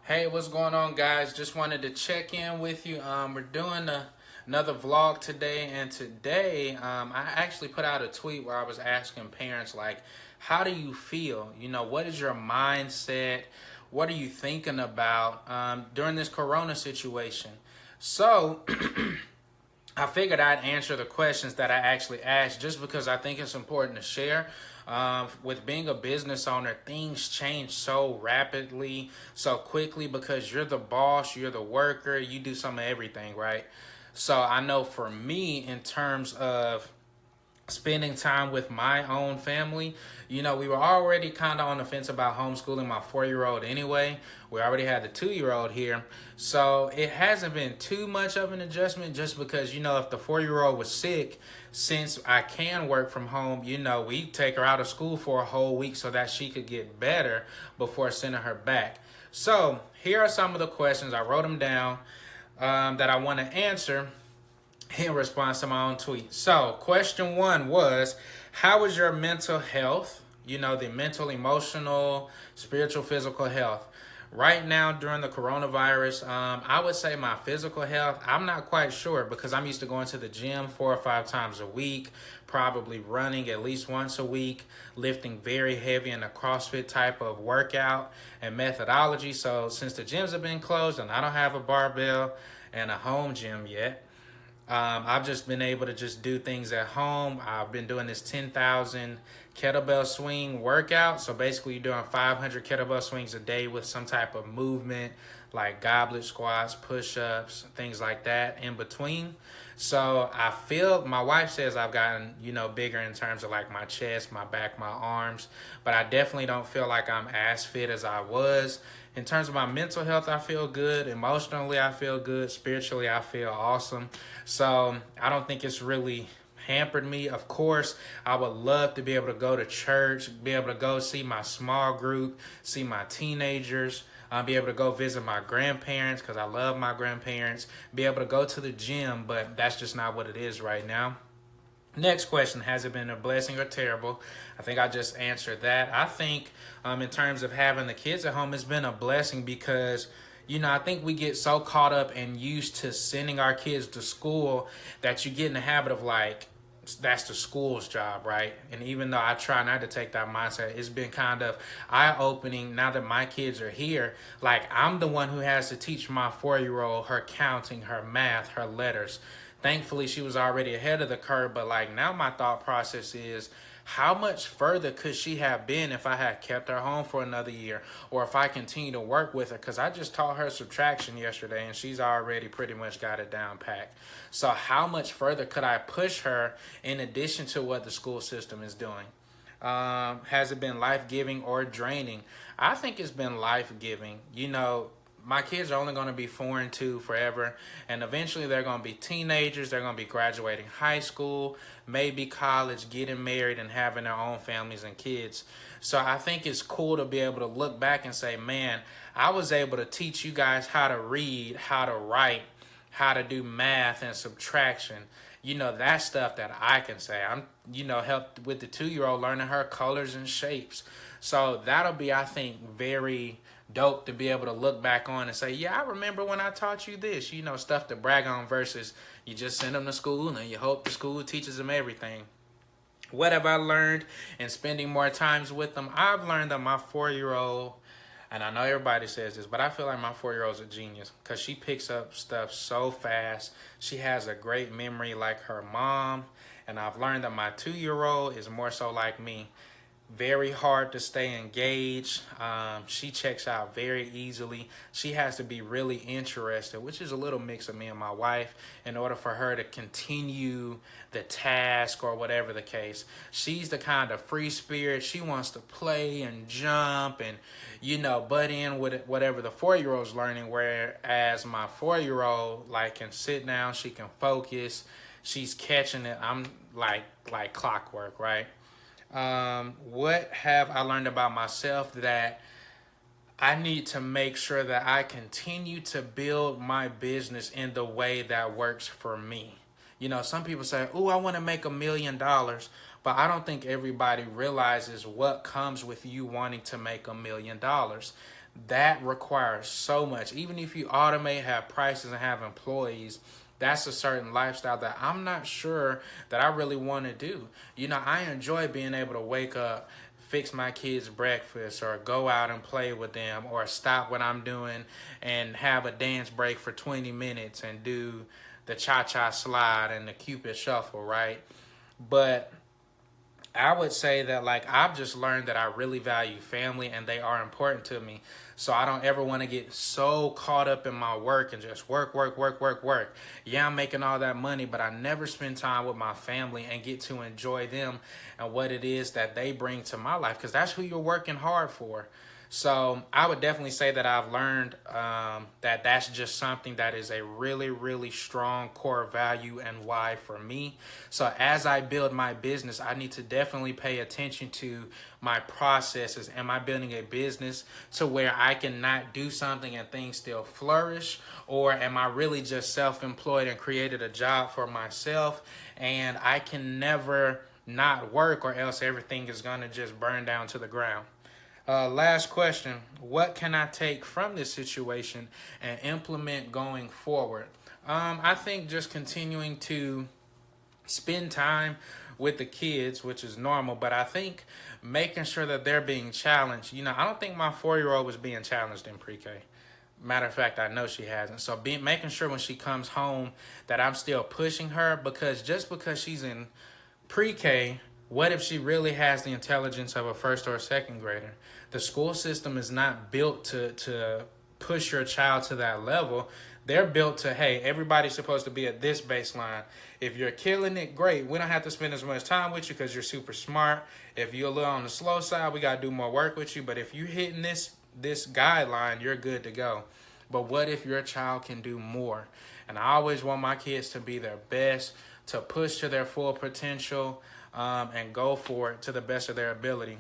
Hey, what's going on, guys? Just wanted to check in with you. We're doing another vlog today, and today I actually put out a tweet where I was asking parents, like, how do you feel? What is your mindset? What are you thinking about during this corona situation? So, I figured I'd answer the questions that I actually asked just because I think it's important to share. With being a business owner, things change so rapidly, so quickly because you're the boss, you're the worker, you do some of everything, right? So I know for me, in terms of spending time with my own family. We were already kind of on the fence about homeschooling my 4-year-old anyway. We already had the 2-year-old here. So it hasn't been too much of an adjustment just because, if the 4-year-old was sick, since I can work from home, we take her out of school for a whole week so that she could get better before sending her back. So here are some of the questions. I wrote them down that I want to answer in response to my own tweet. So, question one was, how is your mental health? The mental, emotional, spiritual, physical health. Right now, during the coronavirus, I would say my physical health, I'm not quite sure because I'm used to going to the gym 4 or 5 times a week, probably running at least once a week, lifting very heavy in a CrossFit type of workout and methodology. So, since the gyms have been closed and I don't have a barbell and a home gym yet, I've just been able to just do things at home. I've been doing this 10,000 kettlebell swing workout. So basically, you're doing 500 kettlebell swings a day with some type of movement, like goblet squats, push-ups, things like that in between. So I feel, my wife says I've gotten, bigger in terms of like my chest, my back, my arms, but I definitely don't feel like I'm as fit as I was. In terms of my mental health, I feel good. Emotionally, I feel good. Spiritually, I feel awesome. So I don't think it's really hampered me. Of course, I would love to be able to go to church, be able to go see my small group, see my teenagers, be able to go visit my grandparents because I love my grandparents, be able to go to the gym, but that's just not what it is right now. Next question, has it been a blessing or terrible? I think I just answered that. I think in terms of having the kids at home, it's been a blessing because, I think we get so caught up and used to sending our kids to school that you get in the habit of like, that's the school's job, right? And even though I try not to take that mindset, it's been kind of eye-opening now that my kids are here. Like, I'm the one who has to teach my 4-year-old her counting, her math, her letters. Thankfully, she was already ahead of the curve, but like now my thought process is, how much further could she have been if I had kept her home for another year, or if I continue to work with her? Because I just taught her subtraction yesterday and she's already pretty much got it down packed. So how much further could I push her in addition to what the school system is doing? Has it been life-giving or draining? I think it's been life-giving. My kids are only going to be 4 and 2 forever, and eventually they're going to be teenagers. They're going to be graduating high school, maybe college, getting married, and having their own families and kids. So I think it's cool to be able to look back and say, man, I was able to teach you guys how to read, how to write, how to do math and subtraction. That stuff that I can say. I'm, helped with the 2-year-old learning her colors and shapes. So that'll be, I think, very dope to be able to look back on and say, yeah, I remember when I taught you this, stuff to brag on versus you just send them to school and you hope the school teaches them everything. What have I learned in spending more times with them? I've learned that my 4-year-old, and I know everybody says this, but I feel like my 4-year-old's a genius because she picks up stuff so fast. She has a great memory like her mom. And I've learned that my 2-year-old is more so like me. Very hard to stay engaged. She checks out very easily. She has to be really interested, which is a little mix of me and my wife, in order for her to continue the task or whatever the case. She's the kind of free spirit. She wants to play and jump and, butt in with whatever the 4-year-old's learning, whereas my 4-year-old can sit down, she can focus, she's catching it. I'm like clockwork, right? What have I learned about myself? That I need to make sure that I continue to build my business in the way that works for me. You know, some people say, oh, I want to make $1 million. But I don't think everybody realizes what comes with you wanting to make $1 million. That requires so much. Even if you automate, have prices, and have employees, that's a certain lifestyle that I'm not sure that I really want to do. You know, I enjoy being able to wake up, fix my kids breakfast, or go out and play with them, or stop what I'm doing and have a dance break for 20 minutes and do the cha-cha slide and the Cupid shuffle, right? But I would say that, like, I've just learned that I really value family and they are important to me. So I don't ever want to get so caught up in my work and just work, work, work, work, work. Yeah, I'm making all that money, but I never spend time with my family and get to enjoy them and what it is that they bring to my life, because that's who you're working hard for. So I would definitely say that I've learned that that's just something that is a really, really strong core value and why for me. So as I build my business, I need to definitely pay attention to my processes. Am I building a business to where I can not do something and things still flourish? Or am I really just self-employed and created a job for myself and I can never not work, or else everything is going to just burn down to the ground? Last question. What can I take from this situation and implement going forward? I think just continuing to spend time with the kids, which is normal, but I think making sure that they're being challenged. You know, I don't think my 4-year-old was being challenged in pre-K. Matter of fact, I know she hasn't. So making sure when she comes home that I'm still pushing her, because just because she's in pre-K, what if she really has the intelligence of a first or a second grader? The school system is not built to push your child to that level. They're built to, hey, everybody's supposed to be at this baseline. If you're killing it, great. We don't have to spend as much time with you because you're super smart. If you're a little on the slow side, we got to do more work with you. But if you're hitting this guideline, you're good to go. But what if your child can do more? And I always want my kids to be their best, to push to their full potential, and go for it to the best of their ability.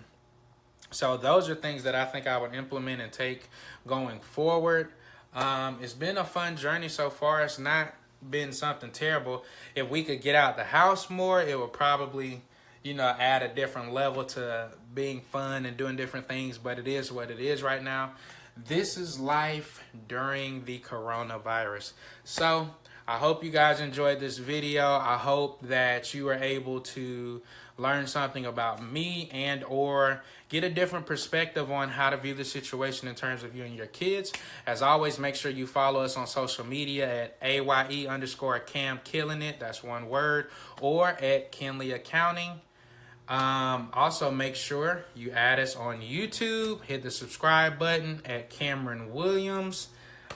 So those are things that I think I would implement and take going forward. It's been a fun journey so far. It's not been something terrible. If we could get out the house more, it would probably, add a different level to being fun and doing different things. But it is what it is right now. This is life during the coronavirus. So I hope you guys enjoyed this video. I hope that you were able to learn something about me and or get a different perspective on how to view the situation in terms of you and your kids. As always, make sure you follow us on social media at AYE_Cam Killing It. That's one word. Or at Kinley Accounting. Also, make sure you add us on YouTube. Hit the subscribe button at Cameron Williams.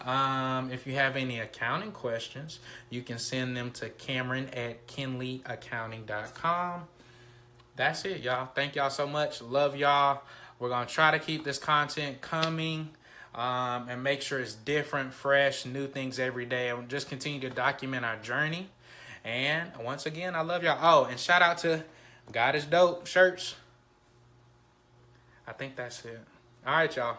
If you have any accounting questions, you can send them to Cameron@KinleyAccounting.com. That's it, y'all. Thank y'all so much. Love y'all. We're going to try to keep this content coming and make sure it's different, fresh, new things every day. And just continue to document our journey. And once again, I love y'all. Oh, and shout out to God is Dope shirts. I think that's it. All right, y'all.